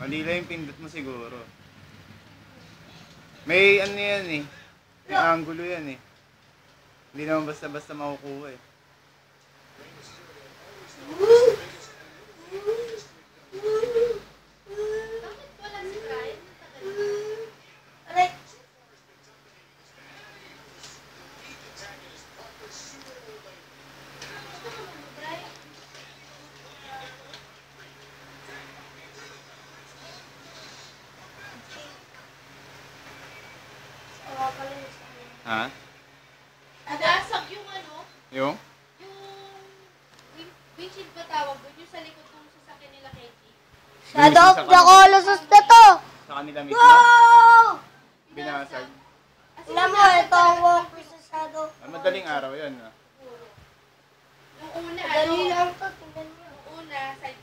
Mali lang yung pindot mo siguro. May ano yan eh. May angulo yan eh. Hindi naman basta-basta makukuha eh. Ha? Nasag yung ano? Yung? Yung windshield ba tawag doon? Yung sa likod ng sasakyan nila Katie. Shadow of the Colossus na to! Sa kanila mismo? Wow! Binasag. Alam mo, ito ang walk sa Shadow. Madaling araw yan ah. Yung una, Madali lang to, tingnan mo. Yung una, side